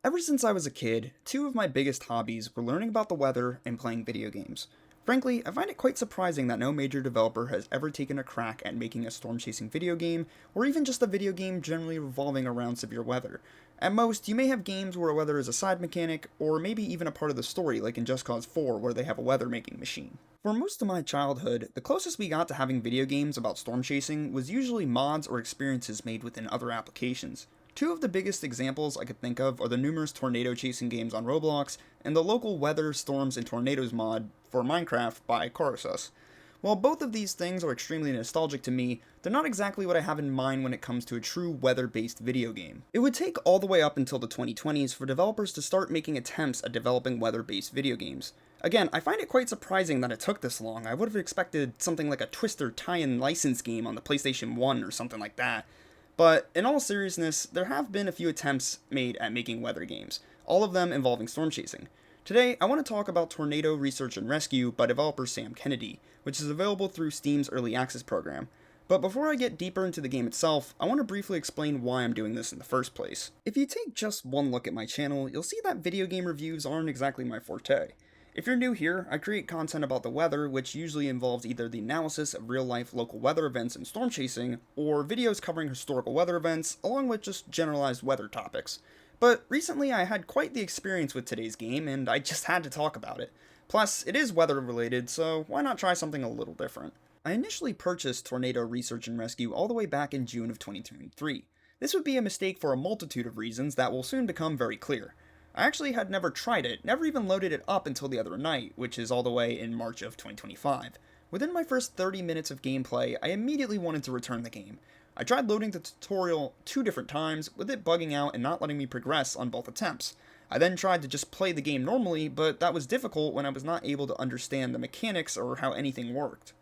Ever since I was a kid, two of my biggest hobbies were learning about the weather and playing video games. Frankly, I find it quite surprising that no major developer has ever taken a crack at making a storm chasing video game, or even just a video game generally revolving around severe weather. At most, you may have games where weather is a side mechanic, or maybe even a part of the story, like in Just Cause 4, where they have a weather making machine. For most of my childhood, the closest we got to having video games about storm chasing was usually mods or experiences made within other applications. Two of the biggest examples I could think of are the numerous tornado chasing games on Roblox and the local weather, storms, and tornadoes mod for Minecraft by Coruscant. While both of these things are extremely nostalgic to me, they're not exactly what I have in mind when it comes to a true weather-based video game. It would take all the way up until the 2020s for developers to start making attempts at developing weather-based video games. Again, I find it quite surprising that it took this long. I would have expected something like a Twister tie-in license game on the PlayStation 1 or something like that. But in all seriousness, there have been a few attempts made at making weather games, all of them involving storm chasing. Today, I want to talk about Tornado Research and Rescue by developer Sam Kennedy, which is available through Steam's Early Access program. But before I get deeper into the game itself, I want to briefly explain why I'm doing this in the first place. If you take just one look at my channel, you'll see that video game reviews aren't exactly my forte. If you're new here, I create content about the weather, which usually involves either the analysis of real-life local weather events and storm chasing, or videos covering historical weather events, along with just generalized weather topics. But recently I had quite the experience with today's game, and I just had to talk about it. Plus, it is weather related, so why not try something a little different? I initially purchased Tornado Research and Rescue all the way back in June of 2023. This would be a mistake for a multitude of reasons that will soon become very clear. I actually had never tried it, never even loaded it up until the other night, which is all the way in March of 2025. Within my first 30 minutes of gameplay, I immediately wanted to return the game. I tried loading the tutorial 2 different times, with it bugging out and not letting me progress on both attempts. I then tried to just play the game normally, but that was difficult when I was not able to understand the mechanics or how anything worked.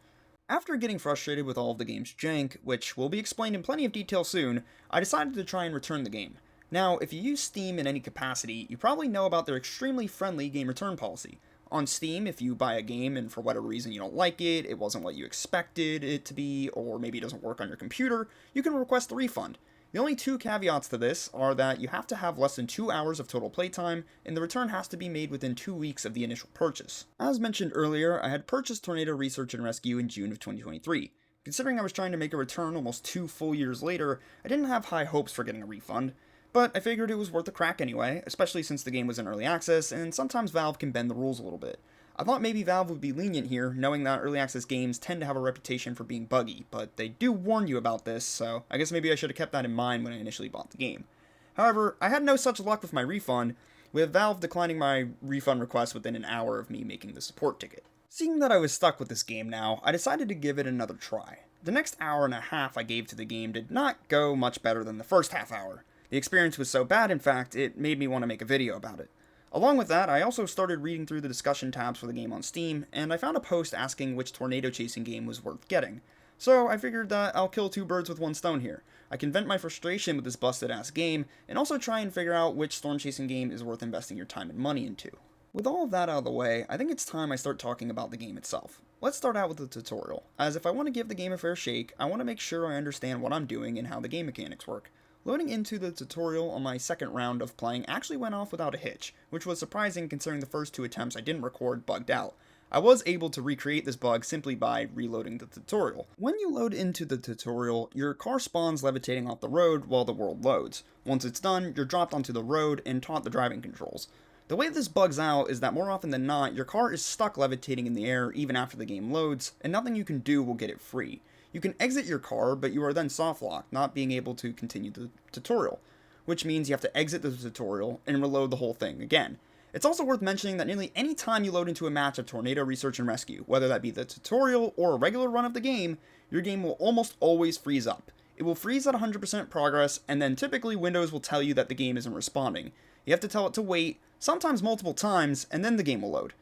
After getting frustrated with all of the game's jank, which will be explained in plenty of detail soon, I decided to try and return the game. Now, if you use Steam in any capacity, you probably know about their extremely friendly game return policy. On Steam, if you buy a game and for whatever reason you don't like it, it wasn't what you expected it to be, or maybe it doesn't work on your computer, you can request a refund. The only two caveats to this are that you have to have less than 2 hours of total playtime, and the return has to be made within 2 weeks of the initial purchase. As mentioned earlier, I had purchased Tornado Research and Rescue in June of 2023. Considering I was trying to make a return almost 2 full years later, I didn't have high hopes for getting a refund. But I figured it was worth a crack anyway, especially since the game was in early access, and sometimes Valve can bend the rules a little bit. I thought maybe Valve would be lenient here, knowing that early access games tend to have a reputation for being buggy, but they do warn you about this, so I guess maybe I should have kept that in mind when I initially bought the game. However, I had no such luck with my refund, with Valve declining my refund request within an hour of me making the support ticket. Seeing that I was stuck with this game now, I decided to give it another try. The next hour and a half I gave to the game did not go much better than the first half hour. The experience was so bad, in fact, it made me want to make a video about it. Along with that, I also started reading through the discussion tabs for the game on Steam, and I found a post asking which tornado chasing game was worth getting. So I figured that I'll kill 2 birds with 1 stone here. I can vent my frustration with this busted ass game, and also try and figure out which storm chasing game is worth investing your time and money into. With all of that out of the way, I think it's time I start talking about the game itself. Let's start out with the tutorial, as if I want to give the game a fair shake, I want to make sure I understand what I'm doing and how the game mechanics work. Loading into the tutorial on my second round of playing actually went off without a hitch, which was surprising considering the first 2 attempts I didn't record bugged out. I was able to recreate this bug simply by reloading the tutorial. When you load into the tutorial, your car spawns levitating off the road while the world loads. Once it's done, you're dropped onto the road and taught the driving controls. The way this bugs out is that more often than not, your car is stuck levitating in the air even after the game loads, and nothing you can do will get it free. You can exit your car, but you are then soft-locked, not being able to continue the tutorial, which means you have to exit the tutorial and reload the whole thing again. It's also worth mentioning that nearly any time you load into a match of Tornado Research and Rescue, whether that be the tutorial or a regular run of the game, your game will almost always freeze up. It will freeze at 100% progress, and then typically Windows will tell you that the game isn't responding. You have to tell it to wait, sometimes multiple times, and then the game will load.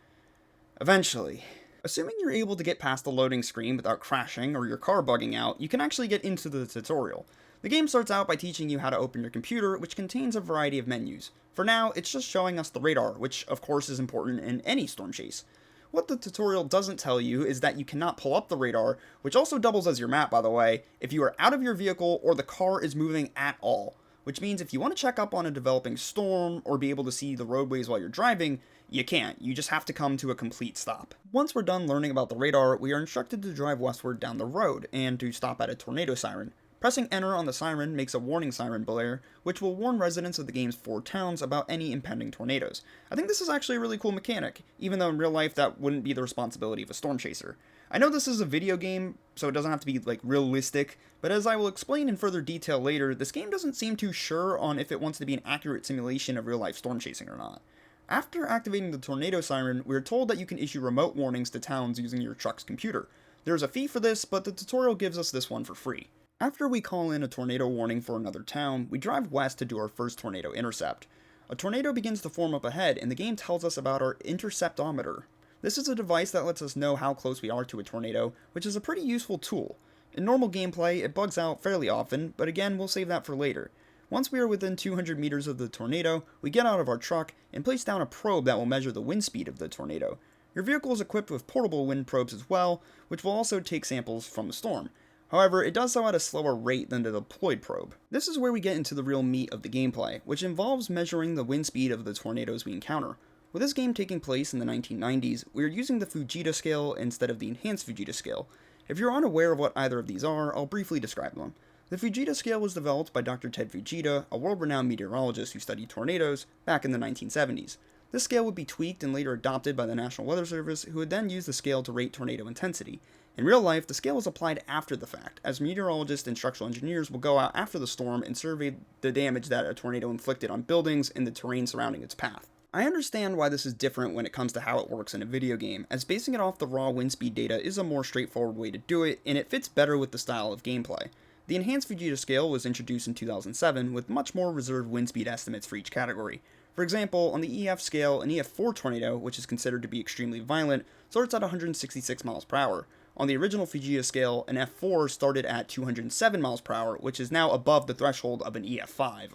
Eventually. Assuming you're able to get past the loading screen without crashing or your car bugging out, you can actually get into the tutorial. The game starts out by teaching you how to open your computer, which contains a variety of menus. For now, it's just showing us the radar, which of course is important in any storm chase. What the tutorial doesn't tell you is that you cannot pull up the radar, which also doubles as your map by the way, if you are out of your vehicle or the car is moving at all. which means if you want to check up on a developing storm or be able to see the roadways while you're driving, you can't. You just have to come to a complete stop. Once we're done learning about the radar, we are instructed to drive westward down the road and to stop at a tornado siren. Pressing enter on the siren makes a warning siren blare, which will warn residents of the game's 4 towns about any impending tornadoes. I think this is actually a really cool mechanic, even though in real life that wouldn't be the responsibility of a storm chaser. I know this is a video game, so it doesn't have to be realistic, but as I will explain in further detail later, this game doesn't seem too sure on if it wants to be an accurate simulation of real life storm chasing or not. After activating the tornado siren, we are told that you can issue remote warnings to towns using your truck's computer. There is a fee for this, but the tutorial gives us this one for free. After we call in a tornado warning for another town, we drive west to do our first tornado intercept. A tornado begins to form up ahead, and the game tells us about our interceptometer. This is a device that lets us know how close we are to a tornado, which is a pretty useful tool. In normal gameplay, it bugs out fairly often, but again, we'll save that for later. Once we are within 200 meters of the tornado, we get out of our truck and place down a probe that will measure the wind speed of the tornado. Your vehicle is equipped with portable wind probes as well, which will also take samples from the storm. However, it does so at a slower rate than the deployed probe. This is where we get into the real meat of the gameplay, which involves measuring the wind speed of the tornadoes we encounter. With this game taking place in the 1990s, we are using the Fujita scale instead of the enhanced Fujita scale. If you're unaware of what either of these are, I'll briefly describe them. The Fujita scale was developed by Dr. Ted Fujita, a world-renowned meteorologist who studied tornadoes, back in the 1970s. This scale would be tweaked and later adopted by the National Weather Service, who would then use the scale to rate tornado intensity. In real life, the scale is applied after the fact, as meteorologists and structural engineers will go out after the storm and survey the damage that a tornado inflicted on buildings and the terrain surrounding its path. I understand why this is different when it comes to how it works in a video game, as basing it off the raw wind speed data is a more straightforward way to do it, and it fits better with the style of gameplay. The enhanced Fujita scale was introduced in 2007 with much more reserved wind speed estimates for each category. For example, on the EF scale, an EF4 tornado, which is considered to be extremely violent, starts at 166 miles per hour. On the original Fujita scale, an F4 started at 207 miles per hour, which is now above the threshold of an EF5.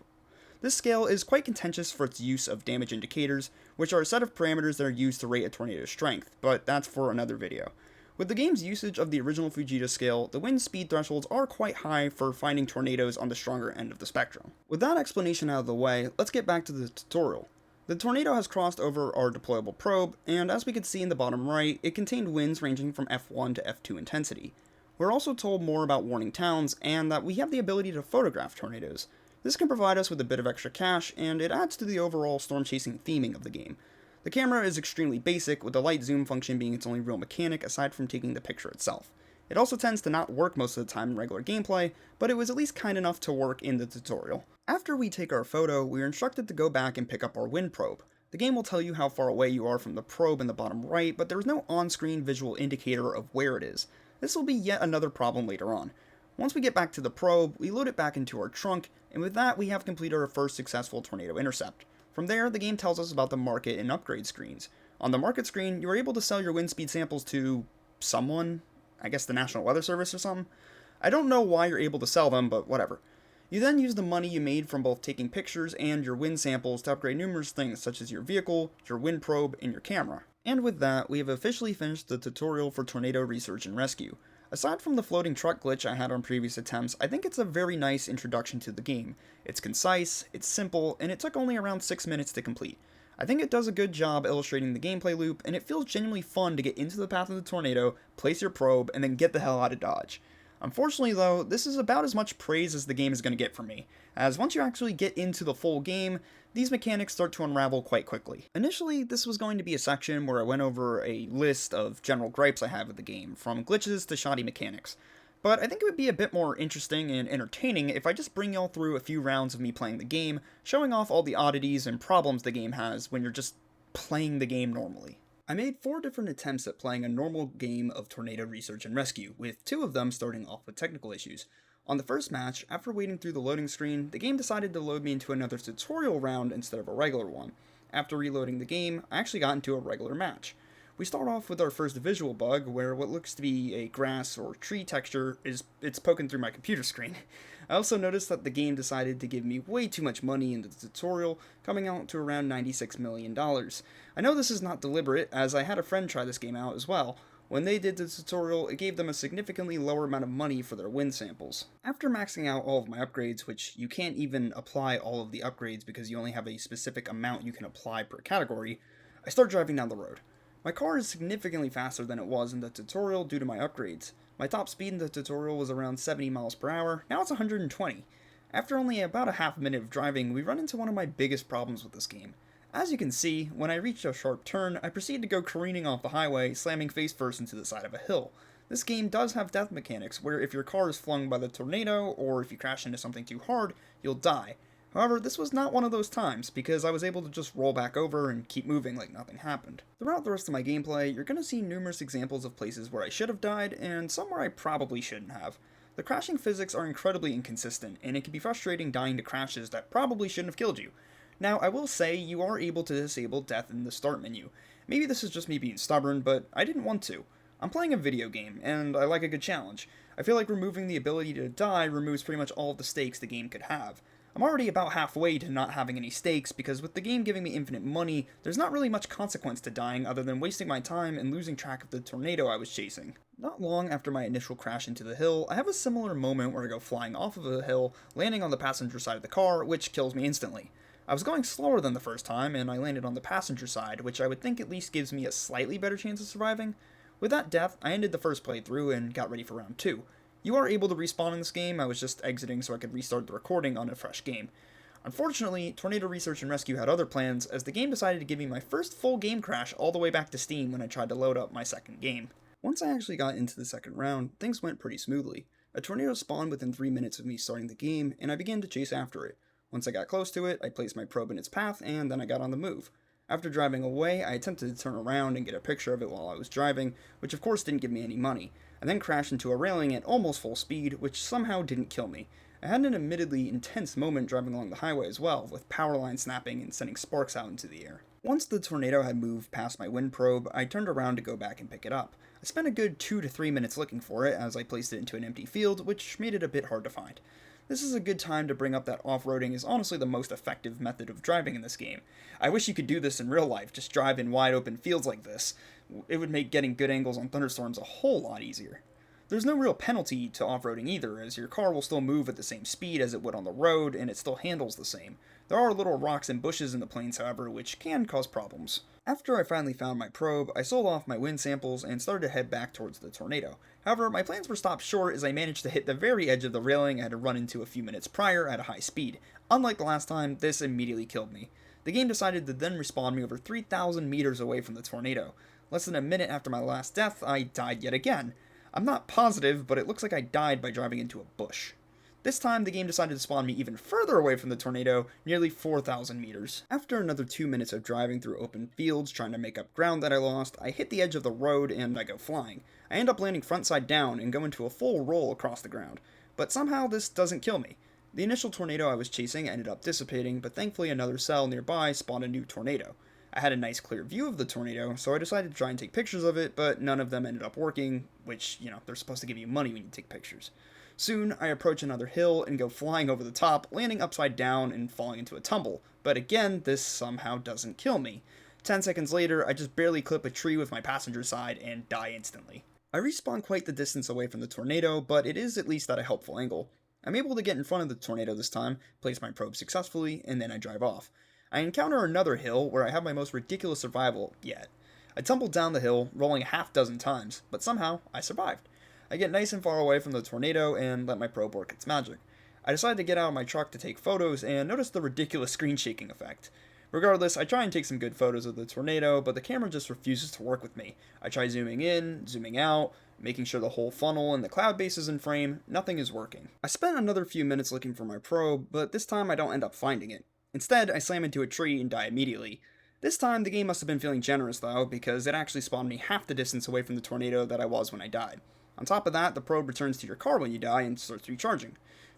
This scale is quite contentious for its use of damage indicators, which are a set of parameters that are used to rate a tornado's strength, but that's for another video. With the game's usage of the original Fujita scale, the wind speed thresholds are quite high for finding tornadoes on the stronger end of the spectrum. With that explanation out of the way, let's get back to the tutorial. The tornado has crossed over our deployable probe, and as we can see in the bottom right, it contained winds ranging from F1 to F2 intensity. We're also told more about warning towns, and that we have the ability to photograph tornadoes. This can provide us with a bit of extra cash, and it adds to the overall storm chasing theming of the game. The camera is extremely basic, with the light zoom function being its only real mechanic aside from taking the picture itself. It also tends to not work most of the time in regular gameplay, but it was at least kind enough to work in the tutorial. After we take our photo, we are instructed to go back and pick up our wind probe. The game will tell you how far away you are from the probe in the bottom right, but there is no on-screen visual indicator of where it is. This will be yet another problem later on. Once we get back to the probe, we load it back into our trunk, and with that we have completed our first successful tornado intercept. From there, the game tells us about the market and upgrade screens. On the market screen, you are able to sell your wind speed samples to someone, I guess the National Weather Service or something. I don't know why you're able to sell them, but whatever. You then use the money you made from both taking pictures and your wind samples to upgrade numerous things such as your vehicle, your wind probe, and your camera. And with that, we have officially finished the tutorial for Tornado Research and Rescue. Aside from the floating truck glitch I had on previous attempts, I think it's a very nice introduction to the game. It's concise, it's simple, and it took only around 6 minutes to complete. I think it does a good job illustrating the gameplay loop, and it feels genuinely fun to get into the path of the tornado, place your probe, and then get the hell out of Dodge. Unfortunately though, this is about as much praise as the game is going to get from me, as once you actually get into the full game, these mechanics start to unravel quite quickly. Initially, this was going to be a section where I went over a list of general gripes I have with the game, from glitches to shoddy mechanics. But I think it would be a bit more interesting and entertaining if I just bring y'all through a few rounds of me playing the game, showing off all the oddities and problems the game has when you're just playing the game normally. I made 4 different attempts at playing a normal game of Tornado Research and Rescue, with 2 of them starting off with technical issues. On the first match, after waiting through the loading screen, the game decided to load me into another tutorial round instead of a regular one. After reloading the game, I actually got into a regular match. We start off with our first visual bug, where what looks to be a grass or tree texture it's poking through my computer screen. I also noticed that the game decided to give me way too much money in the tutorial, coming out to around $96 million. I know this is not deliberate, as I had a friend try this game out as well. When they did the tutorial, it gave them a significantly lower amount of money for their win samples. After maxing out all of my upgrades, which you can't even apply all of the upgrades because you only have a specific amount you can apply per category, I start driving down the road. My car is significantly faster than it was in the tutorial due to my upgrades. My top speed in the tutorial was around 70 miles per hour, now it's 120. After only about a half minute of driving, we run into one of my biggest problems with this game. As you can see, when I reached a sharp turn, I proceed to go careening off the highway, slamming face first into the side of a hill. This game does have death mechanics, where if your car is flung by the tornado, or if you crash into something too hard, you'll die. However, this was not one of those times, because I was able to just roll back over and keep moving like nothing happened. Throughout the rest of my gameplay, you're going to see numerous examples of places where I should have died, and some where I probably shouldn't have. The crashing physics are incredibly inconsistent, and it can be frustrating dying to crashes that probably shouldn't have killed you. Now, I will say, you are able to disable death in the start menu. Maybe this is just me being stubborn, but I didn't want to. I'm playing a video game, and I like a good challenge. I feel like removing the ability to die removes pretty much all of the stakes the game could have. I'm already about halfway to not having any stakes, because with the game giving me infinite money, there's not really much consequence to dying other than wasting my time and losing track of the tornado I was chasing. Not long after my initial crash into the hill, I have a similar moment where I go flying off of a hill, landing on the passenger side of the car, which kills me instantly. I was going slower than the first time, and I landed on the passenger side, which I would think at least gives me a slightly better chance of surviving. With that death, I ended the first playthrough and got ready for round 2. You are able to respawn in this game, I was just exiting so I could restart the recording on a fresh game. Unfortunately, Tornado Research and Rescue had other plans, as the game decided to give me my first full game crash all the way back to Steam when I tried to load up my second game. Once I actually got into the second round, things went pretty smoothly. A tornado spawned within 3 minutes of me starting the game, and I began to chase after it. Once I got close to it, I placed my probe in its path, and then I got on the move. After driving away, I attempted to turn around and get a picture of it while I was driving, which of course didn't give me any money. I then crashed into a railing at almost full speed, which somehow didn't kill me. I had an admittedly intense moment driving along the highway as well, with power lines snapping and sending sparks out into the air. Once the tornado had moved past my wind probe, I turned around to go back and pick it up. I spent a good 2 to 3 minutes looking for it as I placed it into an empty field, which made it a bit hard to find. This is a good time to bring up that off-roading is honestly the most effective method of driving in this game. I wish you could do this in real life, just drive in wide open fields like this. It would make getting good angles on thunderstorms a whole lot easier. There's no real penalty to off-roading either, as your car will still move at the same speed as it would on the road, and it still handles the same. There are little rocks and bushes in the plains, however, which can cause problems. After I finally found my probe, I sold off my wind samples and started to head back towards the tornado. However, my plans were stopped short as I managed to hit the very edge of the railing I had run into a few minutes prior at a high speed. Unlike the last time, this immediately killed me. The game decided to then respawn me over 3,000 meters away from the tornado. Less than a minute after my last death, I died yet again. I'm not positive, but it looks like I died by driving into a bush. This time, the game decided to spawn me even further away from the tornado, nearly 4,000 meters. After another 2 minutes of driving through open fields trying to make up ground that I lost, I hit the edge of the road and I go flying. I end up landing front side down and go into a full roll across the ground. But somehow this doesn't kill me. The initial tornado I was chasing ended up dissipating, but thankfully another cell nearby spawned a new tornado. I had a nice clear view of the tornado, so I decided to try and take pictures of it, but none of them ended up working, which, they're supposed to give you money when you take pictures. Soon, I approach another hill and go flying over the top, landing upside down and falling into a tumble. But again, this somehow doesn't kill me. 10 seconds later, I just barely clip a tree with my passenger side and die instantly. I respawn quite the distance away from the tornado, but it is at least at a helpful angle. I'm able to get in front of the tornado this time, place my probe successfully, and then I drive off. I encounter another hill where I have my most ridiculous survival yet. I tumbled down the hill, rolling a half dozen times, but somehow I survived. I get nice and far away from the tornado and let my probe work its magic. I decide to get out of my truck to take photos and notice the ridiculous screen shaking effect. Regardless, I try and take some good photos of the tornado, but the camera just refuses to work with me. I try zooming in, zooming out, making sure the whole funnel and the cloud base is in frame, nothing is working. I spent another few minutes looking for my probe, but this time I don't end up finding it. Instead, I slam into a tree and die immediately. This time, the game must have been feeling generous though, because it actually spawned me half the distance away from the tornado that I was when I died. On top of that, the probe returns to your car when you die and starts recharging.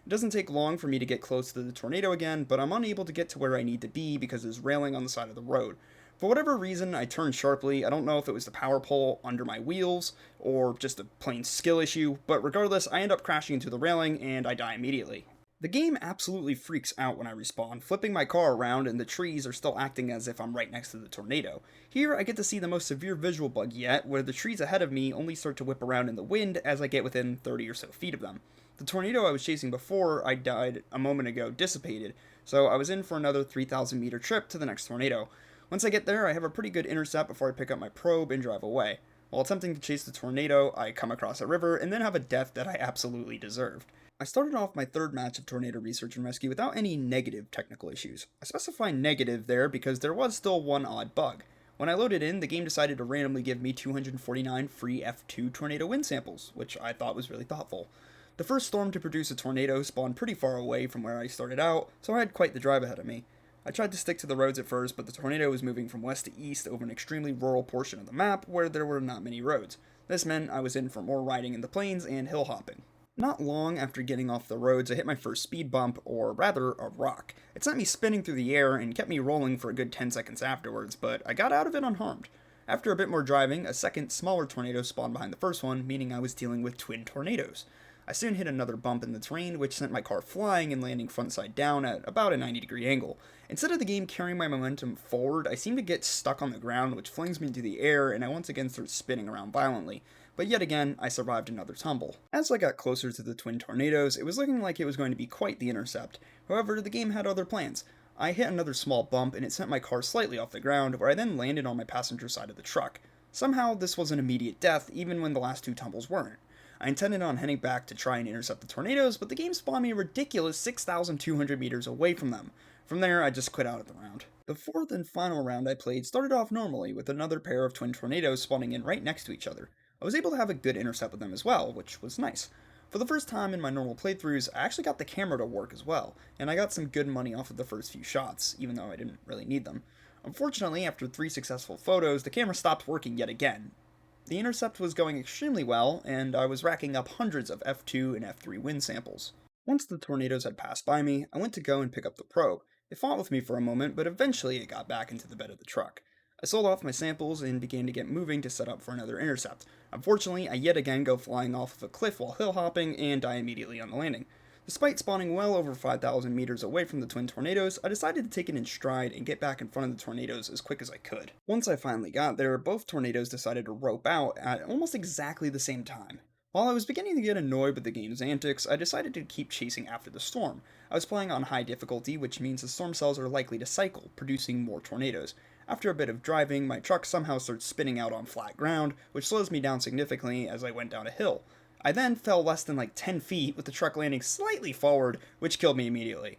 It doesn't take long for me to get close to the tornado again, but I'm unable to get to where I need to be because there's railing on the side of the road. For whatever reason, I turned sharply. I don't know if it was the power pole under my wheels or just a plain skill issue, but regardless, I end up crashing into the railing and I die immediately. The game absolutely freaks out when I respawn, flipping my car around and the trees are still acting as if I'm right next to the tornado. Here I get to see the most severe visual bug yet, where the trees ahead of me only start to whip around in the wind as I get within 30 or so feet of them. The tornado I was chasing before I died a moment ago dissipated, so I was in for another 3,000 meter trip to the next tornado. Once I get there, I have a pretty good intercept before I pick up my probe and drive away. While attempting to chase the tornado, I come across a river and then have a death that I absolutely deserved. I started off my third match of tornado research and rescue without any negative technical issues. I specify negative there because there was still one odd bug. When I loaded in, the game decided to randomly give me 249 free F2 tornado wind samples, which I thought was really thoughtful. The first storm to produce a tornado spawned pretty far away from where I started out, so I had quite the drive ahead of me. I tried to stick to the roads at first, but the tornado was moving from west to east over an extremely rural portion of the map where there were not many roads. This meant I was in for more riding in the plains and hill hopping. Not long after getting off the roads, I hit my first speed bump, or rather, a rock. It sent me spinning through the air and kept me rolling for a good 10 seconds afterwards, but I got out of it unharmed. After a bit more driving, a second, smaller tornado spawned behind the first one, meaning I was dealing with twin tornadoes. I soon hit another bump in the terrain, which sent my car flying and landing front side down at about a 90-degree angle. Instead of the game carrying my momentum forward, I seem to get stuck on the ground, which flings me into the air, and I once again start spinning around violently. But yet again, I survived another tumble. As I got closer to the twin tornadoes, it was looking like it was going to be quite the intercept. However, the game had other plans. I hit another small bump and it sent my car slightly off the ground, where I then landed on my passenger side of the truck. Somehow, this was an immediate death, even when the last two tumbles weren't. I intended on heading back to try and intercept the tornadoes, but the game spawned me a ridiculous 6,200 meters away from them. From there, I just quit out of the round. The fourth and final round I played started off normally, with another pair of twin tornadoes spawning in right next to each other. I was able to have a good intercept with them as well, which was nice. For the first time in my normal playthroughs, I actually got the camera to work as well, and I got some good money off of the first few shots, even though I didn't really need them. Unfortunately, after 3 successful photos, the camera stopped working yet again. The intercept was going extremely well, and I was racking up hundreds of F2 and F3 wind samples. Once the tornadoes had passed by me, I went to go and pick up the probe. It fought with me for a moment, but eventually it got back into the bed of the truck. I sold off my samples and began to get moving to set up for another intercept. Unfortunately, I yet again go flying off of a cliff while hill hopping and die immediately on the landing. Despite spawning well over 5,000 meters away from the twin tornadoes, I decided to take it in stride and get back in front of the tornadoes as quick as I could. Once I finally got there, both tornadoes decided to rope out at almost exactly the same time. While I was beginning to get annoyed with the game's antics, I decided to keep chasing after the storm. I was playing on high difficulty, which means the storm cells are likely to cycle, producing more tornadoes. After a bit of driving, my truck somehow starts spinning out on flat ground, which slows me down significantly as I went down a hill. I then fell less than 10 feet, with the truck landing slightly forward, which killed me immediately.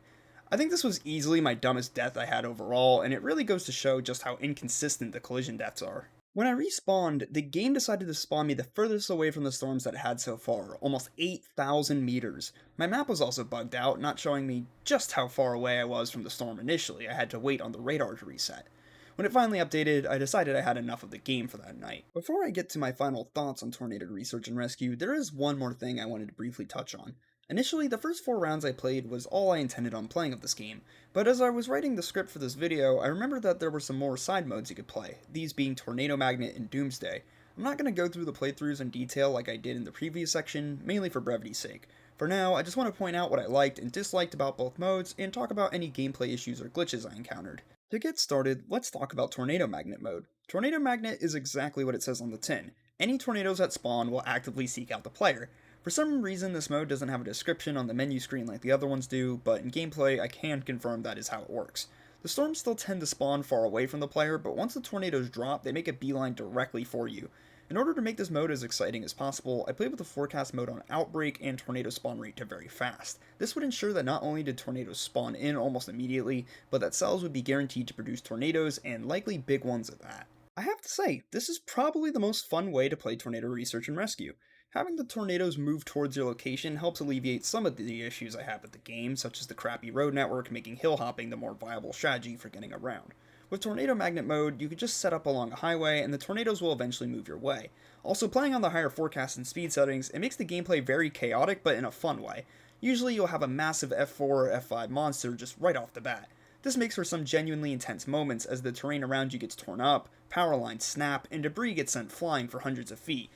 I think this was easily my dumbest death I had overall, and it really goes to show just how inconsistent the collision deaths are. When I respawned, the game decided to spawn me the furthest away from the storms that it had so far, almost 8,000 meters. My map was also bugged out, not showing me just how far away I was from the storm initially. I had to wait on the radar to reset. When it finally updated, I decided I had enough of the game for that night. Before I get to my final thoughts on tornado research and rescue, there is one more thing I wanted to briefly touch on. Initially, the first 4 rounds I played was all I intended on playing of this game, but as I was writing the script for this video, I remembered that there were some more side modes you could play, these being Tornado Magnet and Doomsday. I'm not going to go through the playthroughs in detail like I did in the previous section, mainly for brevity's sake. For now, I just want to point out what I liked and disliked about both modes, and talk about any gameplay issues or glitches I encountered. To get started, let's talk about Tornado Magnet mode. Tornado Magnet is exactly what it says on the tin. Any tornadoes that spawn will actively seek out the player. For some reason, this mode doesn't have a description on the menu screen like the other ones do, but in gameplay, I can confirm that is how it works. The storms still tend to spawn far away from the player, but once the tornadoes drop, they make a beeline directly for you. In order to make this mode as exciting as possible, I played with the forecast mode on outbreak and tornado spawn rate to very fast. This would ensure that not only did tornadoes spawn in almost immediately, but that cells would be guaranteed to produce tornadoes, and likely big ones at that. I have to say, this is probably the most fun way to play tornado research and rescue. Having the tornadoes move towards your location helps alleviate some of the issues I have with the game, such as the crappy road network making hill hopping the more viable strategy for getting around. With Tornado Magnet mode, you can just set up along a highway and the tornadoes will eventually move your way. Also, playing on the higher forecast and speed settings, it makes the gameplay very chaotic but in a fun way. Usually you'll have a massive F4 or F5 monster just right off the bat. This makes for some genuinely intense moments as the terrain around you gets torn up, power lines snap, and debris gets sent flying for hundreds of feet.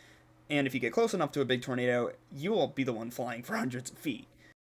And if you get close enough to a big tornado, you will be the one flying for hundreds of feet.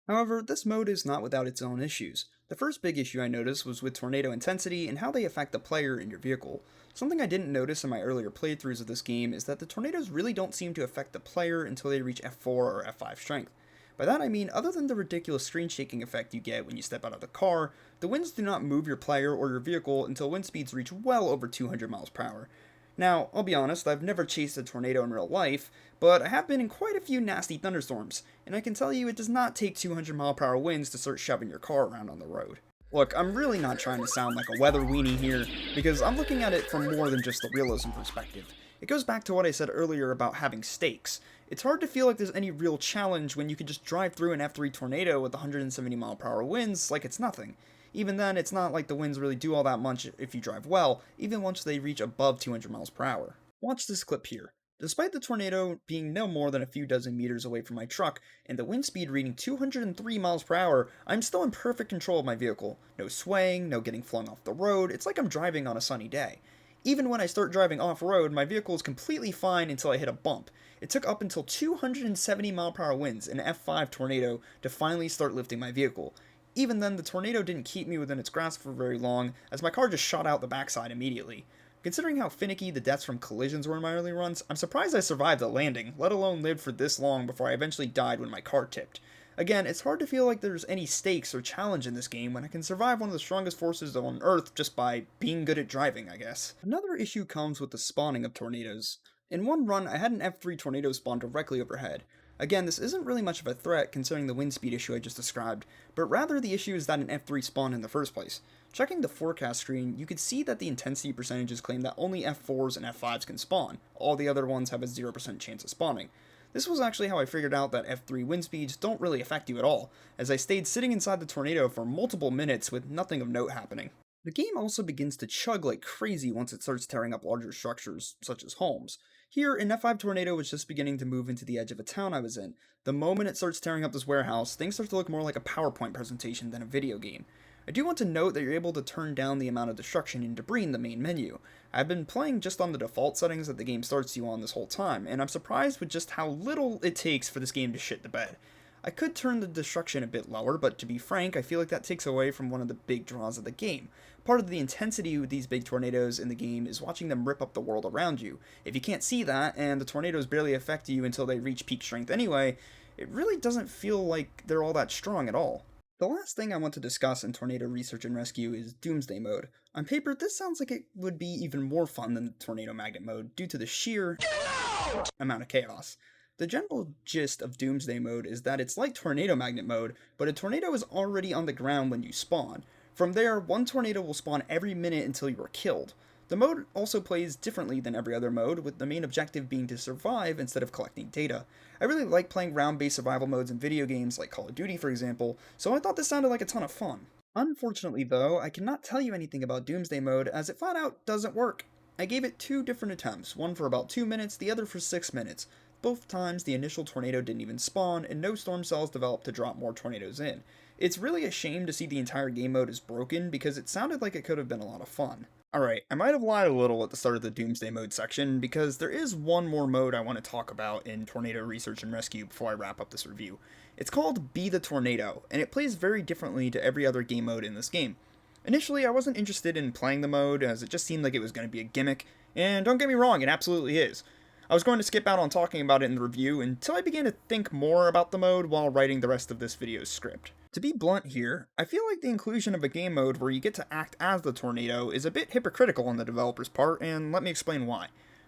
However, this mode is not without its own issues. The first big issue I noticed was with tornado intensity and how they affect the player and your vehicle. Something I didn't notice in my earlier playthroughs of this game is that the tornadoes really don't seem to affect the player until they reach F4 or F5 strength. By that I mean, other than the ridiculous screen shaking effect you get when you step out of the car, the winds do not move your player or your vehicle until wind speeds reach well over 200 miles per hour. Now, I'll be honest, I've never chased a tornado in real life, but I have been in quite a few nasty thunderstorms, and I can tell you it does not take 200-mile-per-hour winds to start shoving your car around on the road. Look, I'm really not trying to sound like a weather weenie here, because I'm looking at it from more than just the realism perspective. It goes back to what I said earlier about having stakes. It's hard to feel like there's any real challenge when you can just drive through an F3 tornado with 170-mile-per-hour winds like it's nothing. Even then, it's not like the winds really do all that much if you drive well, even once they reach above 200 miles per hour. Watch this clip here. Despite the tornado being no more than a few dozen meters away from my truck, and the wind speed reading 203 miles per hour, I'm still in perfect control of my vehicle. No swaying, no getting flung off the road, it's like I'm driving on a sunny day. Even when I start driving off-road, my vehicle is completely fine until I hit a bump. It took up until 270 mile per hour winds in an F5 tornado to finally start lifting my vehicle. Even then, the tornado didn't keep me within its grasp for very long, as my car just shot out the backside immediately. Considering how finicky the deaths from collisions were in my early runs, I'm surprised I survived the landing, let alone lived for this long before I eventually died when my car tipped. Again, it's hard to feel like there's any stakes or challenge in this game when I can survive one of the strongest forces on Earth just by being good at driving, I guess. Another issue comes with the spawning of tornadoes. In one run, I had an F3 tornado spawn directly overhead. Again, this isn't really much of a threat considering the wind speed issue I just described, but rather the issue is that an F3 spawned in the first place. Checking the forecast screen, you could see that the intensity percentages claim that only F4s and F5s can spawn. All the other ones have a 0% chance of spawning. This was actually how I figured out that F3 wind speeds don't really affect you at all, as I stayed sitting inside the tornado for multiple minutes with nothing of note happening. The game also begins to chug like crazy once it starts tearing up larger structures, such as homes. Here, an F5 tornado was just beginning to move into the edge of a town I was in. The moment it starts tearing up this warehouse, things start to look more like a PowerPoint presentation than a video game. I do want to note that you're able to turn down the amount of destruction and debris in the main menu. I've been playing just on the default settings that the game starts you on this whole time, and I'm surprised with just how little it takes for this game to shit the bed. I could turn the destruction a bit lower, but to be frank, I feel like that takes away from one of the big draws of the game. Part of the intensity with these big tornadoes in the game is watching them rip up the world around you. If you can't see that, and the tornadoes barely affect you until they reach peak strength anyway, it really doesn't feel like they're all that strong at all. The last thing I want to discuss in Tornado Research and Rescue is Doomsday Mode. On paper, this sounds like it would be even more fun than the Tornado Magnet Mode due to the sheer amount of chaos. The general gist of Doomsday Mode is that it's like Tornado Magnet Mode, but a tornado is already on the ground when you spawn. From there, one tornado will spawn every minute until you are killed. The mode also plays differently than every other mode, with the main objective being to survive instead of collecting data. I really like playing round-based survival modes in video games like Call of Duty for example, so I thought this sounded like a ton of fun. Unfortunately though, I cannot tell you anything about Doomsday Mode as it flat out doesn't work. I gave it 2 different attempts, one for about 2 minutes, the other for 6 minutes. Both times the initial tornado didn't even spawn, and no storm cells developed to drop more tornadoes in. It's really a shame to see the entire game mode is broken because it sounded like it could have been a lot of fun. Alright, I might have lied a little at the start of the Doomsday Mode section, because there is one more mode I want to talk about in Tornado Research and Rescue before I wrap up this review. It's called Be the Tornado, and it plays very differently to every other game mode in this game. Initially, I wasn't interested in playing the mode, as it just seemed like it was going to be a gimmick, and don't get me wrong, it absolutely is. I was going to skip out on talking about it in the review until I began to think more about the mode while writing the rest of this video's script. To be blunt here, I feel like the inclusion of a game mode where you get to act as the tornado is a bit hypocritical on the developer's part, and let me explain why.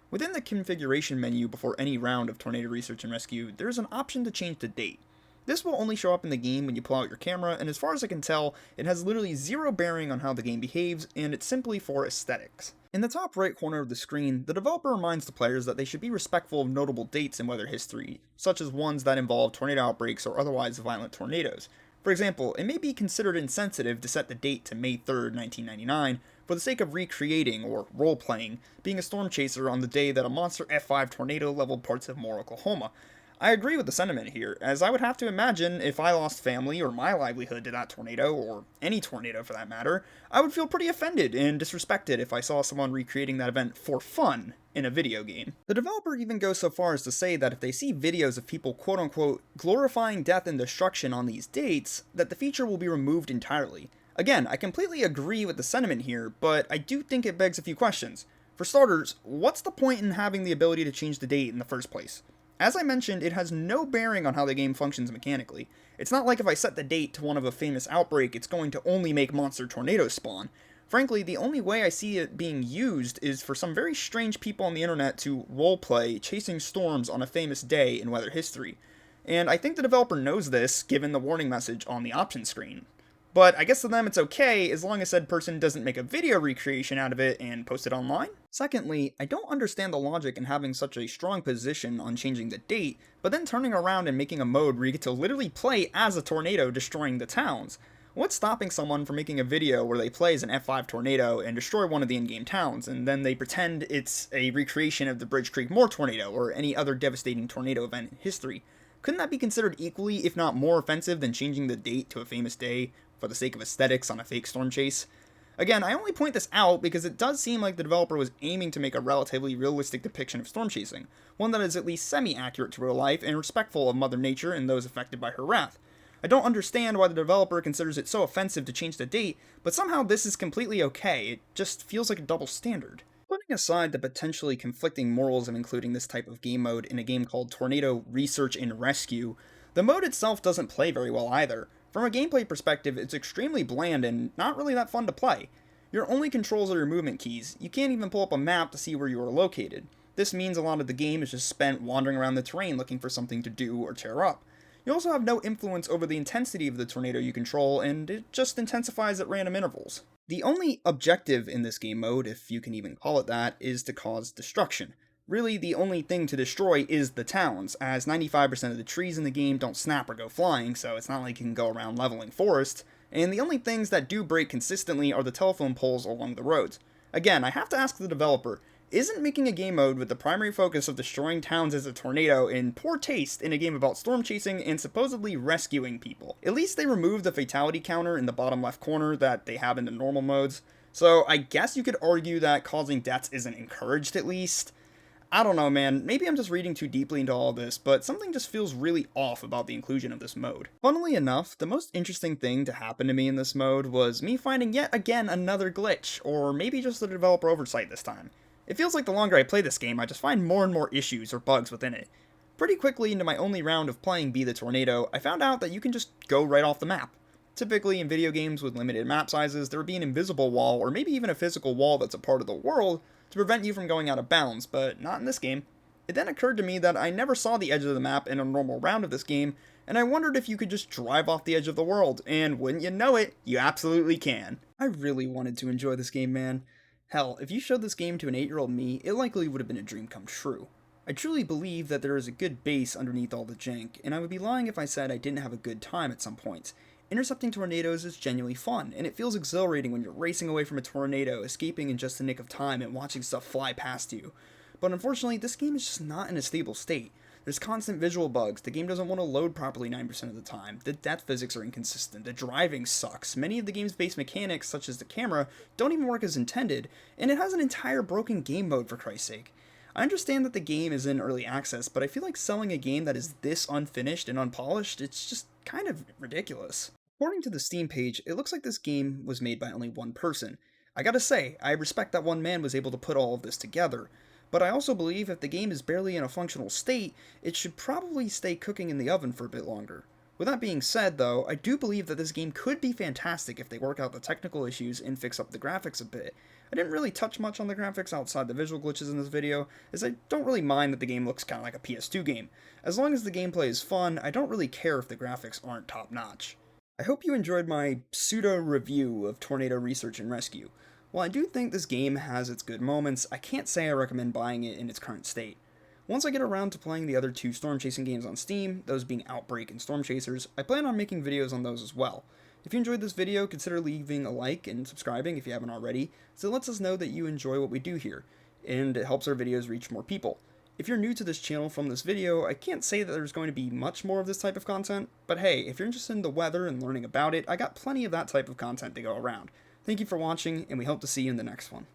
Within the configuration menu before any round of Tornado Research and Rescue, there is an option to change the date. This will only show up in the game when you pull out your camera, and as far as I can tell, it has literally zero bearing on how the game behaves, and it's simply for aesthetics. In the top right corner of the screen, the developer reminds the players that they should be respectful of notable dates in weather history, such as ones that involve tornado outbreaks or otherwise violent tornadoes. For example, it may be considered insensitive to set the date to May 3rd, 1999, for the sake of recreating, or role-playing, being a storm chaser on the day that a monster F5 tornado leveled parts of Moore, Oklahoma. I agree with the sentiment here, as I would have to imagine if I lost family or my livelihood to that tornado, or any tornado for that matter, I would feel pretty offended and disrespected if I saw someone recreating that event for fun in a video game. The developer even goes so far as to say that if they see videos of people quote unquote glorifying death and destruction on these dates, that the feature will be removed entirely. Again, I completely agree with the sentiment here, but I do think it begs a few questions. For starters, what's the point in having the ability to change the date in the first place? As I mentioned, it has no bearing on how the game functions mechanically. It's not like if I set the date to one of a famous outbreak, it's going to only make monster tornadoes spawn. Frankly, the only way I see it being used is for some very strange people on the internet to roleplay chasing storms on a famous day in weather history. And I think the developer knows this, given the warning message on the options screen. But I guess to them it's okay as long as said person doesn't make a video recreation out of it and post it online. Secondly, I don't understand the logic in having such a strong position on changing the date, but then turning around and making a mode where you get to literally play as a tornado destroying the towns. What's stopping someone from making a video where they play as an F5 tornado and destroy one of the in-game towns, and then they pretend it's a recreation of the Bridge Creek Moor tornado or any other devastating tornado event in history? Couldn't that be considered equally, if not more offensive than changing the date to a famous day for the sake of aesthetics on a fake storm chase? Again, I only point this out because it does seem like the developer was aiming to make a relatively realistic depiction of storm chasing, one that is at least semi-accurate to real life and respectful of Mother Nature and those affected by her wrath. I don't understand why the developer considers it so offensive to change the date, but somehow this is completely okay. It just feels like a double standard. Putting aside the potentially conflicting morals of including this type of game mode in a game called Tornado Research and Rescue, the mode itself doesn't play very well either. From a gameplay perspective, it's extremely bland and not really that fun to play. Your only controls are your movement keys. You can't even pull up a map to see where you are located. This means a lot of the game is just spent wandering around the terrain looking for something to do or tear up. You also have no influence over the intensity of the tornado you control, and it just intensifies at random intervals. The only objective in this game mode, if you can even call it that, is to cause destruction. Really, the only thing to destroy is the towns, as 95% of the trees in the game don't snap or go flying, so it's not like you can go around leveling forests, and the only things that do break consistently are the telephone poles along the roads. Again, I have to ask the developer, isn't making a game mode with the primary focus of destroying towns as a tornado in poor taste in a game about storm chasing and supposedly rescuing people? At least they removed the fatality counter in the bottom left corner that they have in the normal modes, so I guess you could argue that causing deaths isn't encouraged at least. I don't know, man, maybe I'm just reading too deeply into all this, but something just feels really off about the inclusion of this mode. Funnily enough, the most interesting thing to happen to me in this mode was me finding yet again another glitch, or maybe just the developer oversight this time. It feels like the longer I play this game, I just find more and more issues or bugs within it. Pretty quickly into my only round of playing Be the Tornado, I found out that you can just go right off the map. Typically in video games with limited map sizes, there would be an invisible wall or maybe even a physical wall that's a part of the world to prevent you from going out of bounds, but not in this game. It then occurred to me that I never saw the edge of the map in a normal round of this game, and I wondered if you could just drive off the edge of the world, and wouldn't you know it, you absolutely can. I really wanted to enjoy this game, man. Hell, if you showed this game to an 8-year-old me, it likely would have been a dream come true. I truly believe that there is a good base underneath all the jank, and I would be lying if I said I didn't have a good time at some points. Intercepting tornadoes is genuinely fun, and it feels exhilarating when you're racing away from a tornado, escaping in just the nick of time and watching stuff fly past you. But unfortunately, this game is just not in a stable state. There's constant visual bugs, the game doesn't want to load properly 9% of the time, the death physics are inconsistent, the driving sucks, many of the game's base mechanics, such as the camera, don't even work as intended, and it has an entire broken game mode for Christ's sake. I understand that the game is in early access, but I feel like selling a game that is this unfinished and unpolished, it's just kind of ridiculous. According to the Steam page, it looks like this game was made by only one person. I gotta say, I respect that one man was able to put all of this together. But I also believe if the game is barely in a functional state, it should probably stay cooking in the oven for a bit longer. With that being said, though, I do believe that this game could be fantastic if they work out the technical issues and fix up the graphics a bit. I didn't really touch much on the graphics outside the visual glitches in this video, as I don't really mind that the game looks kind of like a PS2 game. As long as the gameplay is fun, I don't really care if the graphics aren't top-notch. I hope you enjoyed my pseudo-review of Tornado Research and Rescue. While I do think this game has its good moments, I can't say I recommend buying it in its current state. Once I get around to playing the other two storm chasing games on Steam, those being Outbreak and Storm Chasers, I plan on making videos on those as well. If you enjoyed this video, consider leaving a like and subscribing if you haven't already, so it lets us know that you enjoy what we do here, and it helps our videos reach more people. If you're new to this channel from this video, I can't say that there's going to be much more of this type of content, but hey, if you're interested in the weather and learning about it, I got plenty of that type of content to go around. Thank you for watching, and we hope to see you in the next one.